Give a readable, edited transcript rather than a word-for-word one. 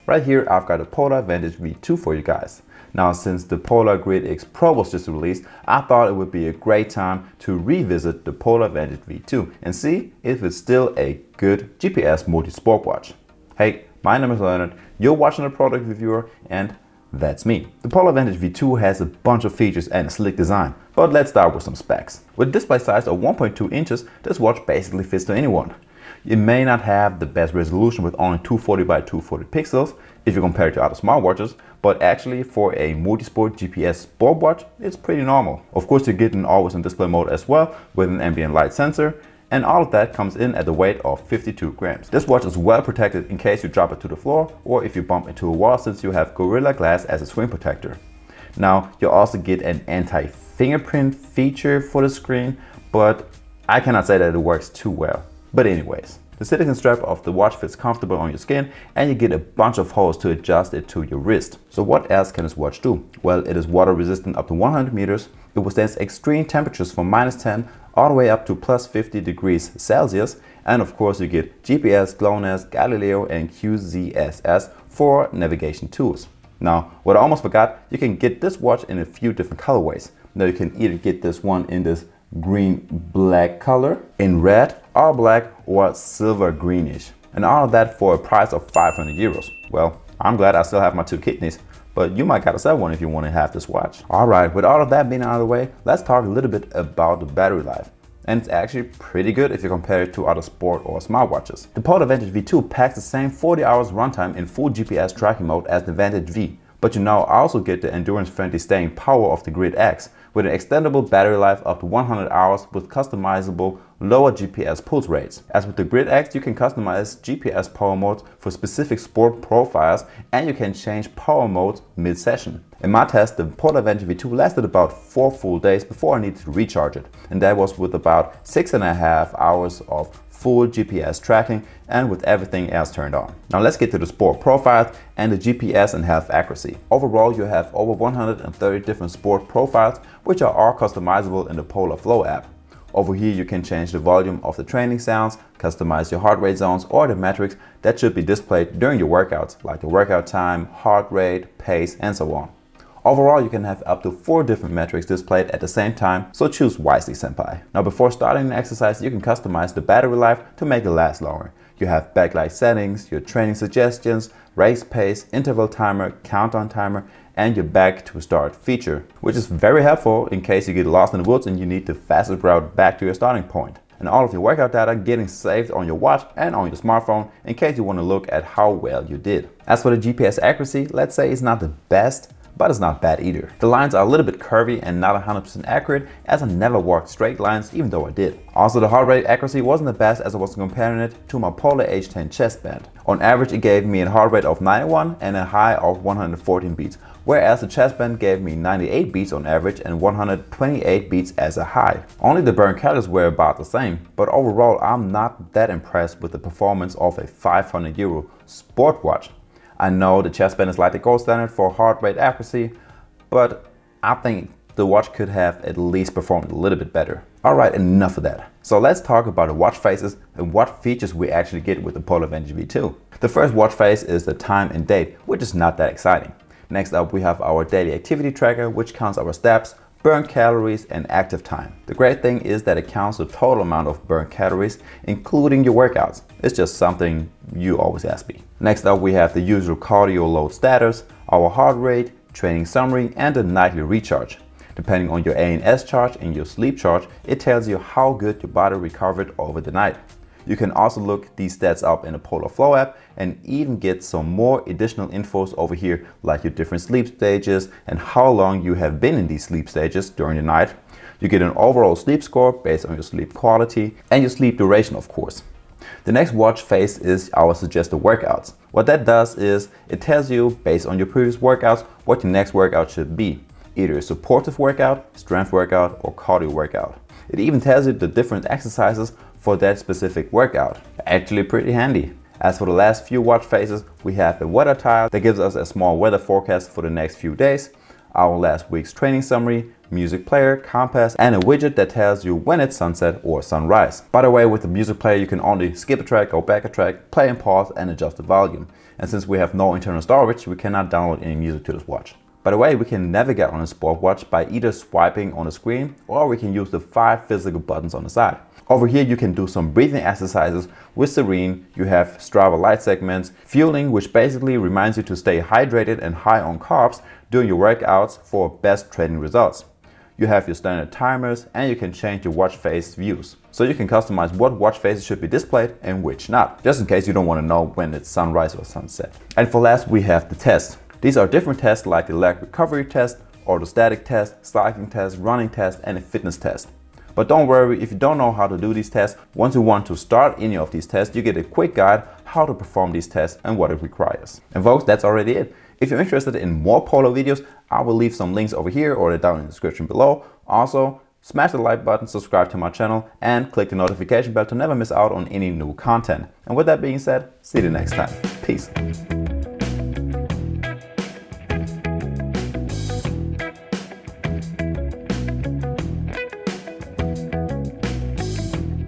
Right here I've got a Polar Vantage V2 for you guys. Now since the Polar Grid X Pro was just released, I thought it would be a great time to revisit the Polar Vantage V2 and see if it's still a good GPS multi-sport watch. Hey, my name is Leonard, you're watching a product reviewer, and that's me. The Polar Vantage V2 has a bunch of features and a slick design, but let's start with some specs. With a display size of 1.2 inches, this watch basically fits to anyone. It may not have the best resolution with only 240 by 240 pixels if you compare it to other smartwatches, but actually for a multi-sport GPS sport watch, it's pretty normal. Of course, you get an always on display mode as well with an ambient light sensor, and all of that comes in at the weight of 52 grams. This watch is well protected in case you drop it to the floor or if you bump into a wall, since you have Gorilla Glass as a screen protector. Now, you also get an anti-fingerprint feature for the screen, but I cannot say that it works too well. But anyways, the silicone strap of the watch fits comfortable on your skin, and you get a bunch of holes to adjust it to your wrist. So what else can this watch do? Well, it is water resistant up to 100 meters. It withstands extreme temperatures from -10 all the way up to +50 degrees Celsius. And of course you get GPS, GLONASS, Galileo and QZSS for navigation tools. Now, what I almost forgot, you can get this watch in a few different colorways. Now you can either get this one in this green black color, in red, all black, or silver greenish. And all of that for a price of 500 euros. Well, I'm glad I still have my 2 kidneys, but you might gotta sell one if you want to have this watch. Alright, with all of that being out of the way, let's talk a little bit about the battery life. And it's actually pretty good if you compare it to other sport or smartwatches. The Polar Vantage V2 packs the same 40 hours runtime in full GPS tracking mode as the Vantage V, but you now also get the endurance-friendly staying power of the Grid X, with an extendable battery life up to 100 hours with customizable lower GPS pulse rates. As with the Grid X, you can customize GPS power modes for specific sport profiles, and you can change power modes mid-session. In my test, the Polar Vantage V2 lasted about 4 full days before I needed to recharge it, and that was with about 6.5 hours of full GPS tracking and with everything else turned on. Now let's get to the sport profiles and the GPS and health accuracy. Overall, you have over 130 different sport profiles, which are all customizable in the Polar Flow app. Over here you can change the volume of the training sounds, customize your heart rate zones or the metrics that should be displayed during your workouts, like the workout time, heart rate, pace, and so on. Overall, you can have up to 4 different metrics displayed at the same time, so choose wisely, senpai. Now before starting an exercise, you can customize the battery life to make it last longer. You have backlight settings, your training suggestions, race pace, interval timer, countdown timer, and your back to start feature, which is very helpful in case you get lost in the woods and you need the fastest route back to your starting point. And all of your workout data getting saved on your watch and on your smartphone in case you want to look at how well you did. As for the GPS accuracy, let's say it's not the best, but it's not bad either. The lines are a little bit curvy and not 100% accurate, as I never walked straight lines even though I did. Also, the heart rate accuracy wasn't the best, as I was comparing it to my Polar H10 chest band. On average, it gave me a heart rate of 91 and a high of 114 beats, whereas the chest band gave me 98 beats on average and 128 beats as a high. Only the burn calories were about the same, but overall I'm not that impressed with the performance of a 500 euro sport watch. I know the chest band is like the gold standard for heart rate accuracy, but I think the watch could have at least performed a little bit better. Alright, enough of that. So let's talk about the watch faces and what features we actually get with the Polar Vantage V2. The first watch face is the time and date, which is not that exciting. Next up, we have our daily activity tracker, which counts our steps, burn calories, and active time. The great thing is that it counts the total amount of burnt calories, including your workouts. It's just something you always ask me. Next up, we have the usual cardio load status, our heart rate, training summary, and the nightly recharge. Depending on your ANS charge and your sleep charge, it tells you how good your body recovered over the night. You can also look these stats up in the Polar Flow app and even get some more additional infos over here, like your different sleep stages and how long you have been in these sleep stages during the night. You get an overall sleep score based on your sleep quality and your sleep duration, of course. The next watch face is our suggested workouts. What that does is it tells you, based on your previous workouts, what your next workout should be. Either a supportive workout, strength workout, or cardio workout. It even tells you the different exercises for that specific workout. Actually pretty handy. As for the last few watch faces, we have a weather tile that gives us a small weather forecast for the next few days, our last week's training summary, music player, compass, and a widget that tells you when it's sunset or sunrise. By the way, with the music player, you can only skip a track, go back a track, play and pause, and adjust the volume. and since we have no internal storage, we cannot download any music to this watch. By the way, we can navigate on a Smartwatch by either swiping on the screen, or we can use the 5 physical buttons on the side. Over here you can do some breathing exercises with Serene. You have Strava light segments, fueling, which basically reminds you to stay hydrated and high on carbs during your workouts for best training results. You have your standard timers, and you can change your watch face views. So you can customize what watch faces should be displayed and which not, just in case you don't want to know when it's sunrise or sunset. And for last, we have the tests. These are different tests like the leg recovery test, orthostatic test, cycling test, running test, and a fitness test. But don't worry, if you don't know how to do these tests, once you want to start any of these tests, you get a quick guide how to perform these tests and what it requires. And folks, that's already it. If you're interested in more Polar videos, I will leave some links over here or down in the description below. Also, smash the like button, subscribe to my channel, and click the notification bell to never miss out on any new content. And with that being said, see you next time. Peace.